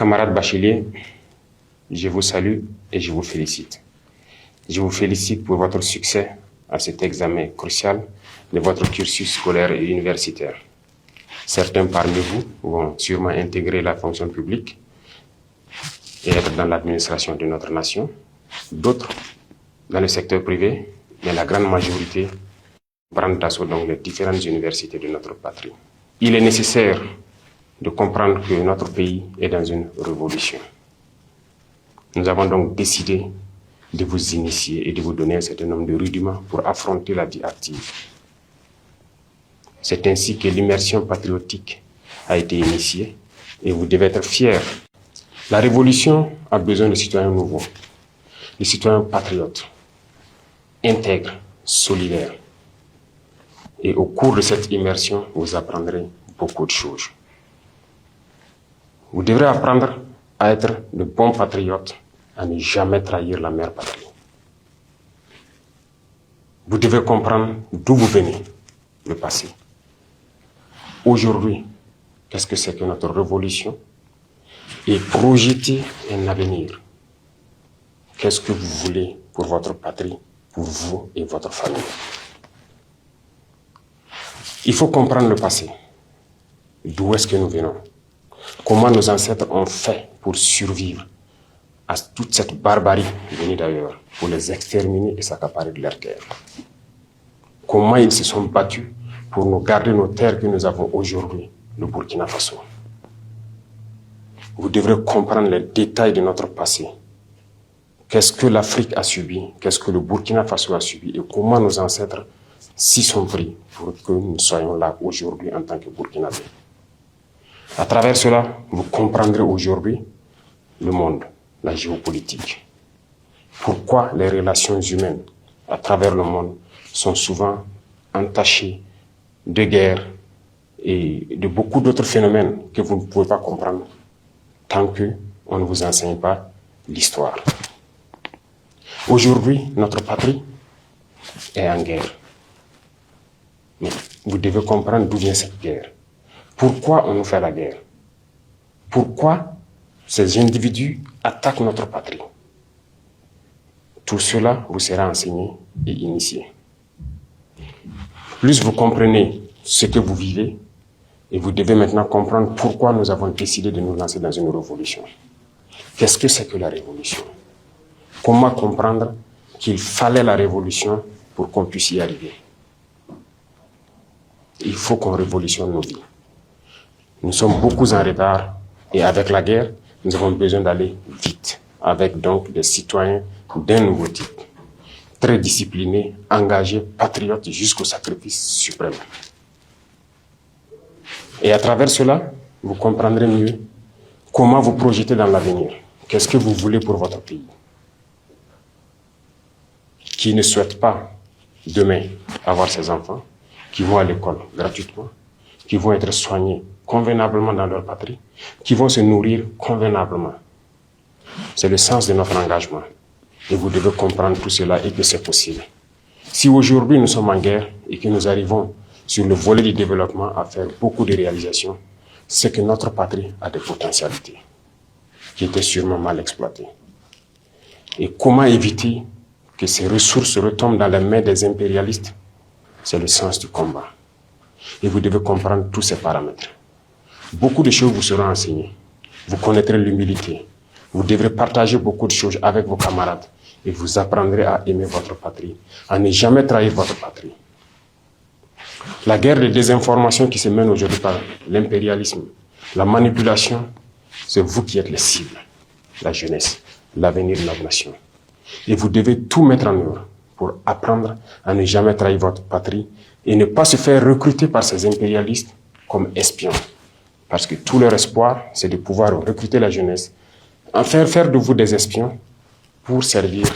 Camarades bacheliers, je vous salue et je vous félicite. Je vous félicite pour votre succès à cet examen crucial de votre cursus scolaire et universitaire. Certains parmi vous vont sûrement intégrer la fonction publique et être dans l'administration de notre nation, d'autres dans le secteur privé, mais la grande majorité prendre d'assaut donc les différentes universités de notre patrie. Il est nécessaire de comprendre que notre pays est dans une révolution. Nous avons donc décidé de vous initier et de vous donner un certain nombre de rudiments pour affronter la vie active. C'est ainsi que l'immersion patriotique a été initiée et vous devez être fiers. La révolution a besoin de citoyens nouveaux, de citoyens patriotes, intègres, solidaires. Et au cours de cette immersion, vous apprendrez beaucoup de choses. Vous devrez apprendre à être de bons patriotes, à ne jamais trahir la mère patrie. Vous devez comprendre d'où vous venez, le passé. Aujourd'hui, qu'est-ce que c'est que notre révolution? Et projeter un avenir. Qu'est-ce que vous voulez pour votre patrie, pour vous et votre famille? Il faut comprendre le passé. D'où est-ce que nous venons? Comment nos ancêtres ont fait pour survivre à toute cette barbarie venue d'ailleurs, pour les exterminer et s'accaparer de leurs terres? Comment ils se sont battus pour nous garder nos terres que nous avons aujourd'hui, le Burkina Faso? Vous devrez comprendre les détails de notre passé. Qu'est-ce que l'Afrique a subi? Qu'est-ce que le Burkina Faso a subi? Et comment nos ancêtres s'y sont pris pour que nous soyons là aujourd'hui en tant que Burkinabés. À travers cela, vous comprendrez aujourd'hui le monde, la géopolitique. Pourquoi les relations humaines à travers le monde sont souvent entachées de guerres et de beaucoup d'autres phénomènes que vous ne pouvez pas comprendre tant qu'on ne vous enseigne pas l'histoire. Aujourd'hui, notre patrie est en guerre. Mais vous devez comprendre d'où vient cette guerre. Pourquoi on nous fait la guerre? Pourquoi ces individus attaquent notre patrie? Tout cela vous sera enseigné et initié. Plus vous comprenez ce que vous vivez, et vous devez maintenant comprendre pourquoi nous avons décidé de nous lancer dans une révolution. Qu'est-ce que c'est que la révolution? Comment comprendre qu'il fallait la révolution pour qu'on puisse y arriver? Il faut qu'on révolutionne nos vies. Nous sommes beaucoup en retard et avec la guerre, nous avons besoin d'aller vite, avec donc des citoyens d'un nouveau type, très disciplinés, engagés, patriotes jusqu'au sacrifice suprême. Et à travers cela, vous comprendrez mieux comment vous projeter dans l'avenir. Qu'est-ce que vous voulez pour votre pays? Qui ne souhaite pas demain avoir ses enfants, qui vont à l'école gratuitement, qui vont être soignés convenablement dans leur patrie, qui vont se nourrir convenablement. C'est le sens de notre engagement. Et vous devez comprendre tout cela et que c'est possible. Si aujourd'hui nous sommes en guerre et que nous arrivons sur le volet du développement à faire beaucoup de réalisations, c'est que notre patrie a des potentialités qui étaient sûrement mal exploitées. Et comment éviter que ces ressources retombent dans les mains des impérialistes? C'est le sens du combat. Et vous devez comprendre tous ces paramètres. Beaucoup de choses vous seront enseignées. Vous connaîtrez l'humilité. Vous devrez partager beaucoup de choses avec vos camarades. Et vous apprendrez à aimer votre patrie, à ne jamais trahir votre patrie. La guerre de désinformation qui se mène aujourd'hui par l'impérialisme, la manipulation, c'est vous qui êtes les cibles, la jeunesse, l'avenir de notre nation. Et vous devez tout mettre en œuvre pour apprendre à ne jamais trahir votre patrie et ne pas se faire recruter par ces impérialistes comme espions. Parce que tout leur espoir, c'est de pouvoir recruter la jeunesse, en faire de vous des espions pour servir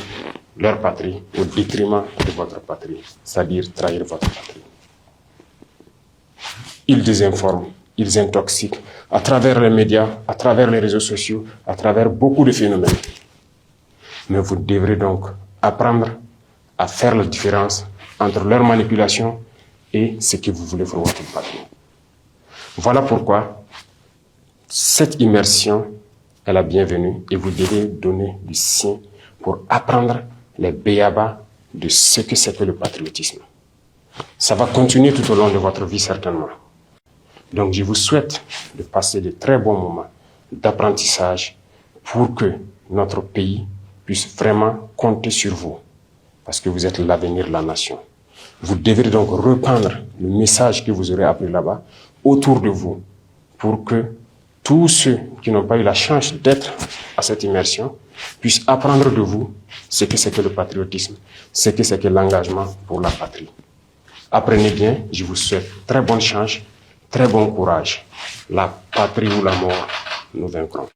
leur patrie au détriment de votre patrie, c'est-à-dire trahir votre patrie. Ils désinforment, ils intoxiquent à travers les médias, à travers les réseaux sociaux, à travers beaucoup de phénomènes. Mais vous devrez donc apprendre à faire la différence entre leur manipulation et ce que vous voulez pour votre patrie. Voilà pourquoi cette immersion est la bienvenue et vous devez donner du sien pour apprendre les béabas de ce que c'est que le patriotisme. Ça va continuer tout au long de votre vie certainement. Donc je vous souhaite de passer de très bons moments d'apprentissage pour que notre pays puisse vraiment compter sur vous, parce que vous êtes l'avenir de la nation. Vous devrez donc reprendre le message que vous aurez appris là-bas autour de vous, pour que tous ceux qui n'ont pas eu la chance d'être à cette immersion puissent apprendre de vous ce que c'est que le patriotisme, ce que c'est que l'engagement pour la patrie. Apprenez bien, je vous souhaite très bonne chance, très bon courage. La patrie ou la mort, nous vaincrons.